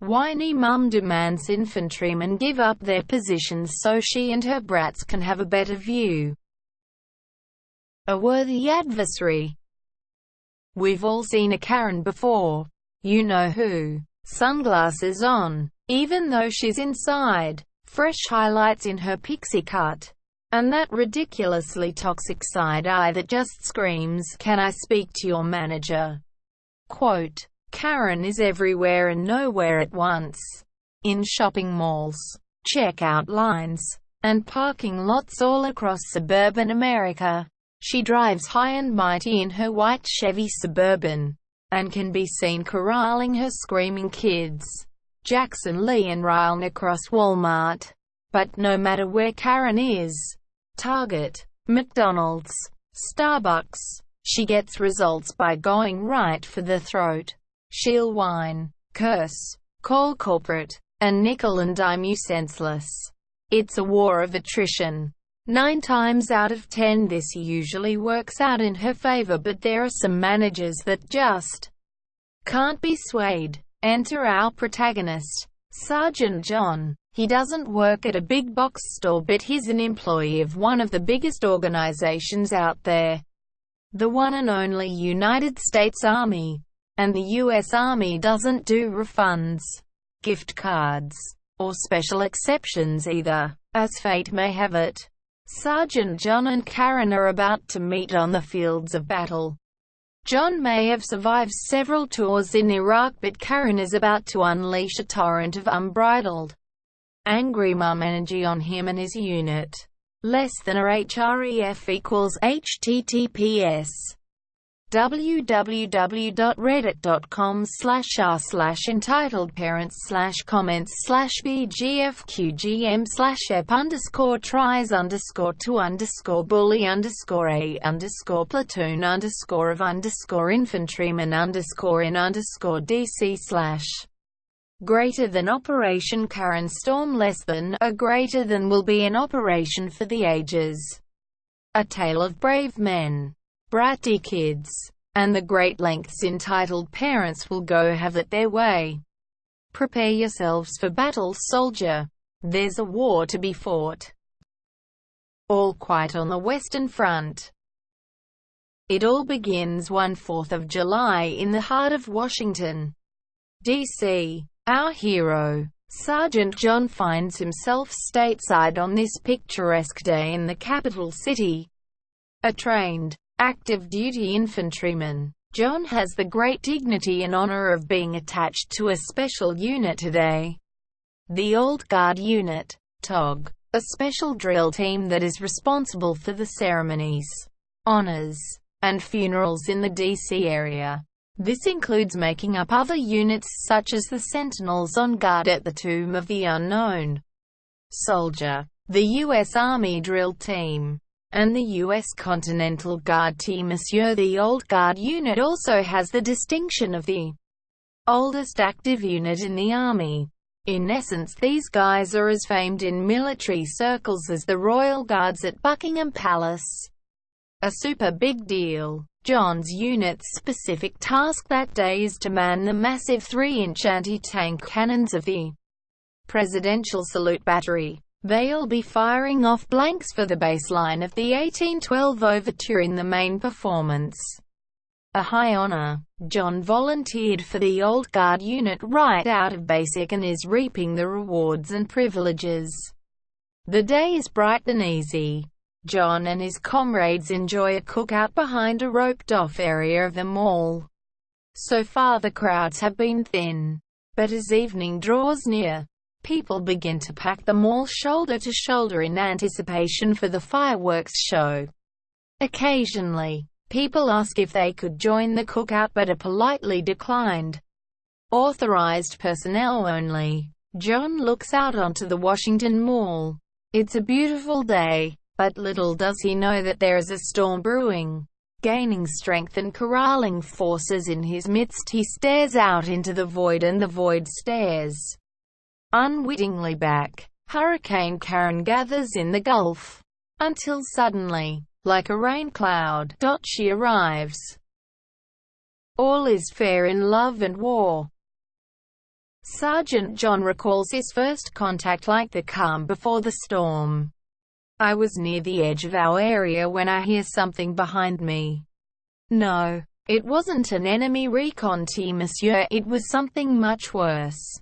Whiny mum demands infantrymen give up their positions so she and her brats can have a better view. A worthy adversary. We've all seen a Karen before. You know who. Sunglasses on, even though she's inside. Fresh highlights in her pixie cut. And that ridiculously toxic side eye that just screams, "Can I speak to your manager?" Quote, Karen is everywhere and nowhere at once. In shopping malls, checkout lines, and parking lots all across suburban America. She drives high and mighty in her white Chevy Suburban, and can be seen corralling her screaming kids, Jackson Lee and Ryan, across Walmart. But no matter where Karen is, Target, McDonald's, Starbucks, she gets results by going right for the throat. She'll whine, curse, call corporate, and nickel and dime you senseless. It's a war of attrition. 9 times out of 10 this usually works out in her favor, but there are some managers that just can't be swayed. Enter our protagonist, Sergeant John. He doesn't work at a big box store, but he's an employee of one of the biggest organizations out there. The one and only United States Army. And the U.S. Army doesn't do refunds, gift cards, or special exceptions either. As fate may have it, Sergeant John and Karen are about to meet on the fields of battle. John may have survived several tours in Iraq, but Karen is about to unleash a torrent of unbridled, angry mum energy on him and his unit. Less than a href equals https www.reddit.com/r/entitled-parents/comments/ep_tries_to_bully_in_infantrymen_dc/ greater than Operation Karen Storm. Less than a greater than will be an operation for the ages. A tale of brave men, bratty kids, and the great lengths entitled parents will go have it their way. Prepare yourselves for battle, soldier. There's a war to be fought. All quiet on the Western Front. It all begins one 4th of July in the heart of Washington, D.C. Our hero, Sergeant John, finds himself stateside on this picturesque day in the capital city. A trained, active-duty infantryman, John has the great dignity and honor of being attached to a special unit today. The Old Guard Unit, TOG, a special drill team that is responsible for the ceremonies, honors, and funerals in the D.C. area. This includes making up other units such as the Sentinels on guard at the Tomb of the Unknown Soldier, the U.S. Army Drill Team, and the U.S. Continental Guard Team. The Old Guard Unit also has the distinction of the oldest active unit in the Army. In essence, these guys are as famed in military circles as the Royal Guards at Buckingham Palace. A super big deal. John's unit's specific task that day is to man the massive 3-inch anti-tank cannons of the Presidential Salute Battery. They'll be firing off blanks for the baseline of the 1812 Overture in the main performance. A high honor. John volunteered for the Old Guard Unit right out of basic and is reaping the rewards and privileges. The day is bright and easy. John and his comrades enjoy a cookout behind a roped-off area of the mall. So far the crowds have been thin, but as evening draws near, people begin to pack the mall shoulder to shoulder in anticipation for the fireworks show. Occasionally, people ask if they could join the cookout but are politely declined. Authorized personnel only. John looks out onto the Washington Mall. It's a beautiful day. But little does he know that there is a storm brewing. Gaining strength and corralling forces in his midst, he stares out into the void, and the void stares unwittingly back. Hurricane Karen gathers in the Gulf. Until suddenly, like a rain cloud, she arrives. All is fair in love and war. Sergeant John recalls his first contact like the calm before the storm. I was near the edge of our area when I hear something behind me. No, it wasn't an enemy recon team, monsieur, it was something much worse.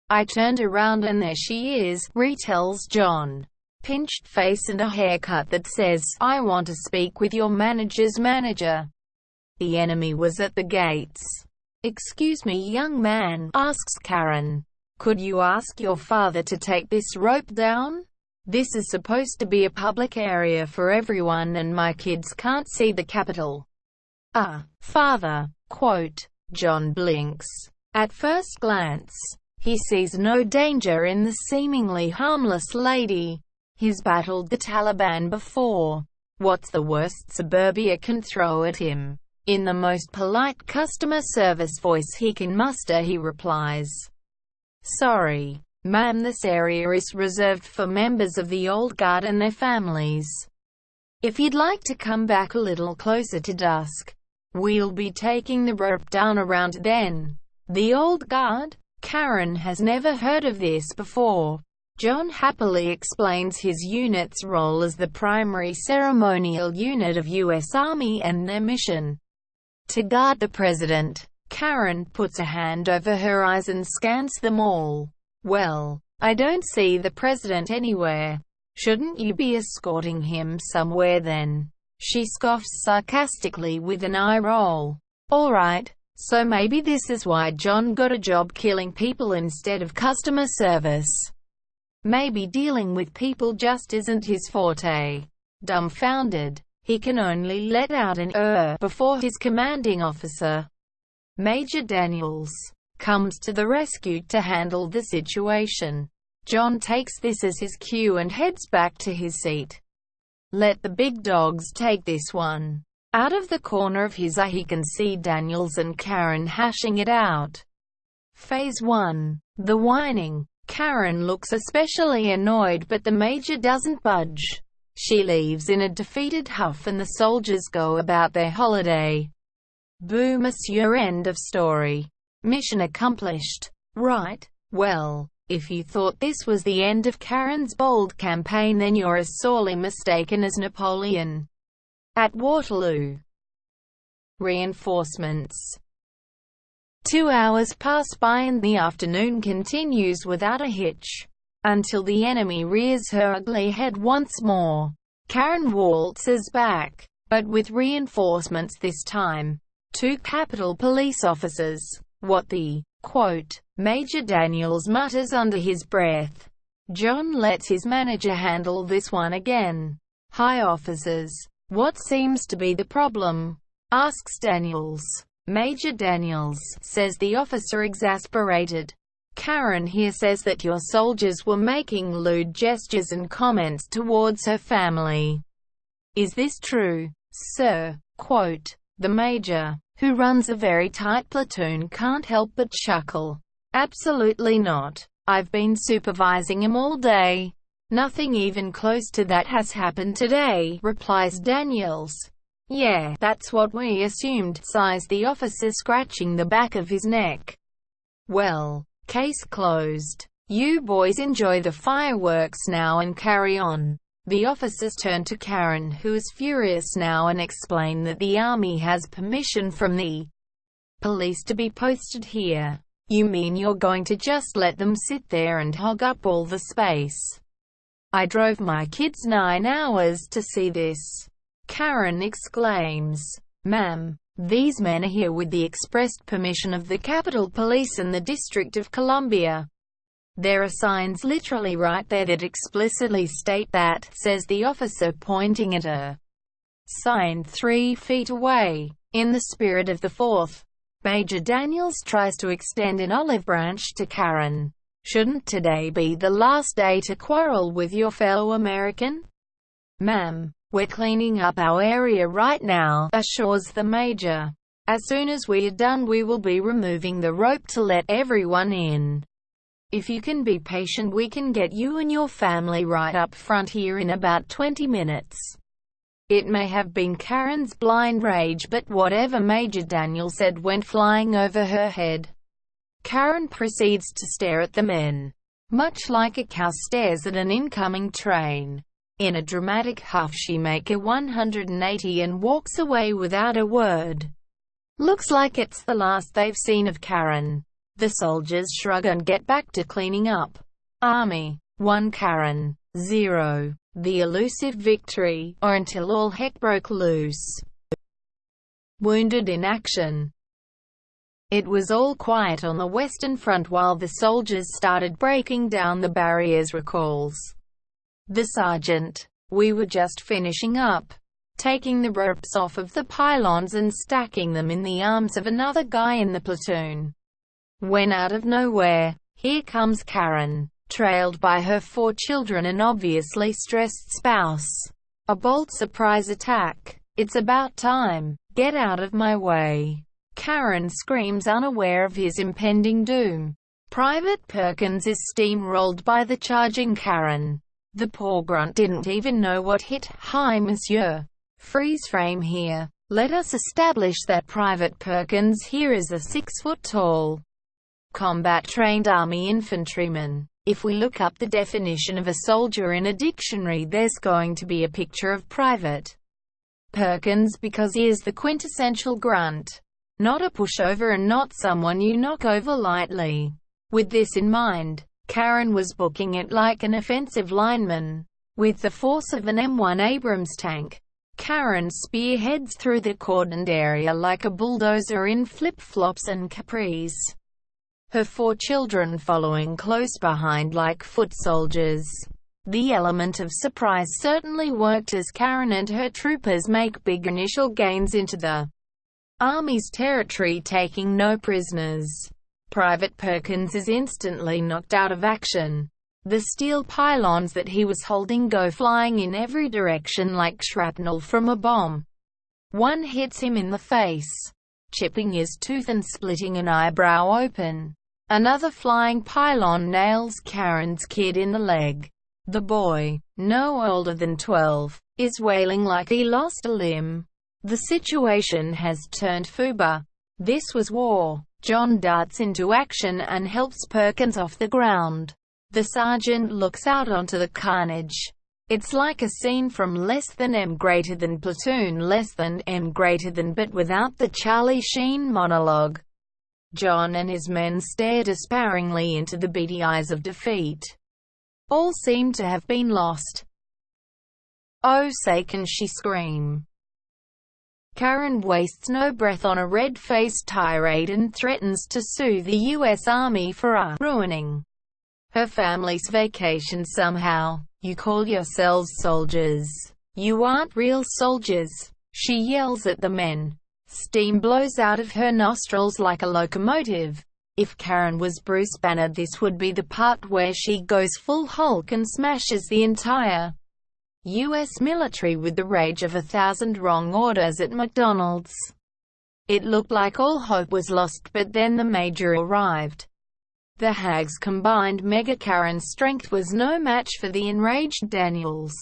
I turned around and there she is, retells John. Pinched face and a haircut that says, "I want to speak with your manager's manager." The enemy was at the gates. "Excuse me, young man," asks Karen. "Could you ask your father to take this rope down? This is supposed to be a public area for everyone and my kids can't see the Capitol." "Ah, father." Quote. John blinks. At first glance, he sees no danger in the seemingly harmless lady. He's battled the Taliban before. What's the worst suburbia can throw at him? In the most polite customer service voice he can muster, he replies, "Sorry, ma'am, this area is reserved for members of the old guard and their families. If you'd like to come back a little closer to dusk, we'll be taking the rope down around then." The old guard? Karen has never heard of this before. John happily explains his unit's role as the primary ceremonial unit of U.S. Army and their mission to guard the president. Karen puts a hand over her eyes and scans them all. "Well, I don't see the president anywhere. Shouldn't you be escorting him somewhere then?" She scoffs sarcastically with an eye roll. "All right, so maybe this is why John got a job killing people instead of customer service. Maybe dealing with people just isn't his forte." Dumbfounded, he can only let out an before his commanding officer, Major Daniels, comes to the rescue to handle the situation. John takes this as his cue and heads back to his seat. "Let the big dogs take this one." Out of the corner of his eye he can see Daniels and Karen hashing it out. Phase 1. The whining. Karen looks especially annoyed but the major doesn't budge. She leaves in a defeated huff and the soldiers go about their holiday. Boo monsieur, end of story. Mission accomplished. Right? Well, if you thought this was the end of Karen's bold campaign then you're as sorely mistaken as Napoleon at Waterloo. Reinforcements. 2 hours pass by and the afternoon continues without a hitch, until the enemy rears her ugly head once more. Karen waltzes back, but with reinforcements this time. 2 Capitol police officers. "What the?" Quote. Major Daniels mutters under his breath. John lets his manager handle this one again. "Hi officers. What seems to be the problem?" asks Daniels. "Major Daniels," says the officer, exasperated. "Karen here says that your soldiers were making lewd gestures and comments towards her family. Is this true, sir?" Quote. The major, who runs a very tight platoon, can't help but chuckle. "Absolutely not. I've been supervising him all day. Nothing even close to that has happened today," replies Daniels. "Yeah, that's what we assumed," sighs the officer, scratching the back of his neck. "Well, case closed. You boys enjoy the fireworks now and carry on." The officers turn to Karen, who is furious now, and explain that the army has permission from the police to be posted here. "You mean you're going to just let them sit there and hog up all the space? I drove my kids 9 hours to see this." Karen exclaims, "Ma'am, these men are here with the expressed permission of the Capitol Police and the District of Columbia. There are signs literally right there that explicitly state that," says the officer, pointing at a sign 3 feet away. In the spirit of the 4th, Major Daniels tries to extend an olive branch to Karen. "Shouldn't today be the last day to quarrel with your fellow American?" "Ma'am, we're cleaning up our area right now," assures the major. "As soon as we are done we will be removing the rope to let everyone in. If you can be patient we can get you and your family right up front here in about 20 minutes. It may have been Karen's blind rage, but whatever Major Daniel said went flying over her head. Karen proceeds to stare at the men, much like a cow stares at an incoming train. In a dramatic huff she makes a 180 and walks away without a word. Looks like it's the last they've seen of Karen. The soldiers shrug and get back to cleaning up. Army 1 Karen 0. The elusive victory, or until all heck broke loose. Wounded in action. It was all quiet on the Western Front while the soldiers started breaking down the barriers, recalls the sergeant. We were just finishing up, taking the ropes off of the pylons and stacking them in the arms of another guy in the platoon, when out of nowhere, here comes Karen, trailed by her 4 children and obviously stressed spouse. A bold surprise attack. It's about time. Get out of my way. Karen screams, unaware of his impending doom. Private Perkins is steamrolled by the charging Karen. The poor grunt didn't even know what hit. Hi monsieur. Freeze frame here. Let us establish that Private Perkins here is a 6-foot-tall, combat-trained army infantryman. If we look up the definition of a soldier in a dictionary, there's going to be a picture of Private Perkins because he is the quintessential grunt. Not a pushover and not someone you knock over lightly. With this in mind, Karen was booking it like an offensive lineman. With the force of an M1 Abrams tank, Karen spearheads through the cordoned area like a bulldozer in flip-flops and capris. Her 4 children following close behind like foot soldiers. The element of surprise certainly worked as Karen and her troopers make big initial gains into the Army's territory, taking no prisoners. Private Perkins is instantly knocked out of action. The steel pylons that he was holding go flying in every direction like shrapnel from a bomb. One hits him in the face, chipping his tooth and splitting an eyebrow open. Another flying pylon nails Karen's kid in the leg. The boy, no older than 12, is wailing like he lost a limb. The situation has turned FUBA. This was war. John darts into action and helps Perkins off the ground. The sergeant looks out onto the carnage. It's like a scene from Less Than M greater than Platoon, Less Than M greater than, but without the Charlie Sheen monologue. John and his men stare despairingly into the beady eyes of defeat. All seem to have been lost. Oh say can she scream. Karen wastes no breath on a red-faced tirade and threatens to sue the U.S. Army for ruining her family's vacation somehow. You call yourselves soldiers. You aren't real soldiers, she yells at the men. Steam blows out of her nostrils like a locomotive. If Karen was Bruce Banner, this would be the part where she goes full Hulk and smashes the entire U.S. military with the rage of 1,000 wrong orders at McDonald's. It looked like all hope was lost, but then the Major arrived. The Hag's combined Mega Karen's strength was no match for the enraged Daniels.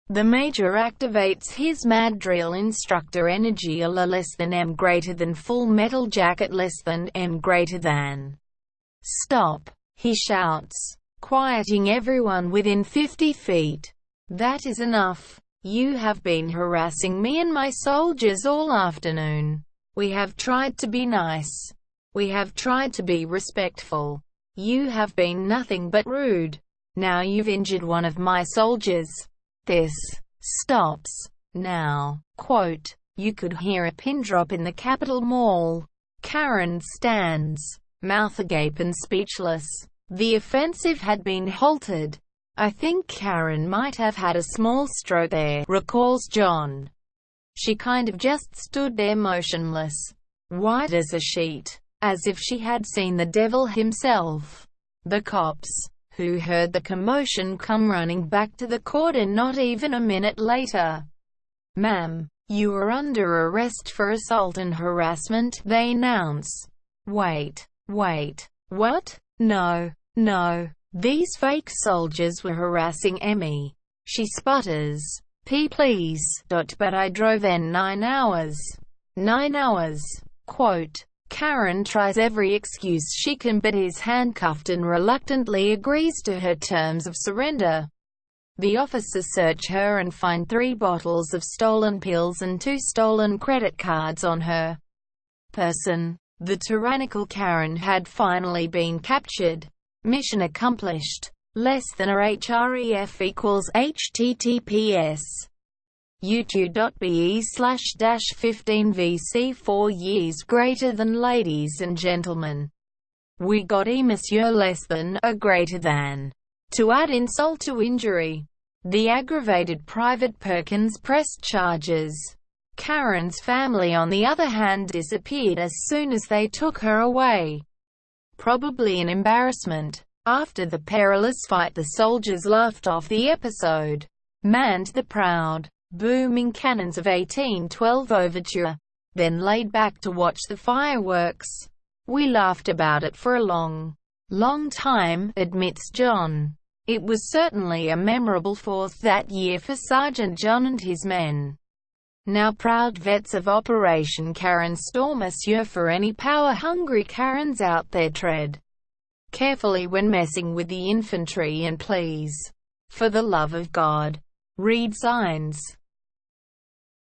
The Major activates his mad drill instructor energy, a less than M greater than Full Metal Jacket, less than M greater than. Stop, he shouts, quieting everyone within 50 feet. That is enough. You have been harassing me and my soldiers all afternoon. We have tried to be nice. We have tried to be respectful. You have been nothing but rude. Now you've injured one of my soldiers. This stops now. Quote, you could hear a pin drop in the Capitol Mall. Karen stands, mouth agape and speechless. The offensive had been halted. I think Karen might have had a small stroke there, recalls John. She kind of just stood there motionless, white as a sheet, as if she had seen the devil himself. The cops, who heard the commotion, come running back to the cordon not even a minute later. Ma'am, you are under arrest for assault and harassment, they announce. Wait, what? No. These fake soldiers were harassing Emmy. She sputters. Please. But I drove in 9 hours. 9 hours. Quote, Karen tries every excuse she can but is handcuffed and reluctantly agrees to her terms of surrender. The officers search her and find 3 bottles of stolen pills and 2 stolen credit cards on her person. The tyrannical Karen had finally been captured. Mission accomplished. Less than a href equals https youtube.be/-15vc 4 years greater than. Ladies and gentlemen, we got a monsieur less than, a greater than. To add insult to injury, the aggravated Private Perkins pressed charges. Karen's family on the other hand disappeared as soon as they took her away. Probably an embarrassment. After the perilous fight, the soldiers laughed off the episode, manned the proud, booming cannons of 1812 overture, then laid back to watch the fireworks. We laughed about it for a long time, admits John. It was certainly a memorable 4th that year for Sergeant John and his men. Now proud vets of Operation Karen Storm, monsieur, for any power-hungry Karens out there, tread carefully when messing with the infantry, and please, for the love of God, read signs.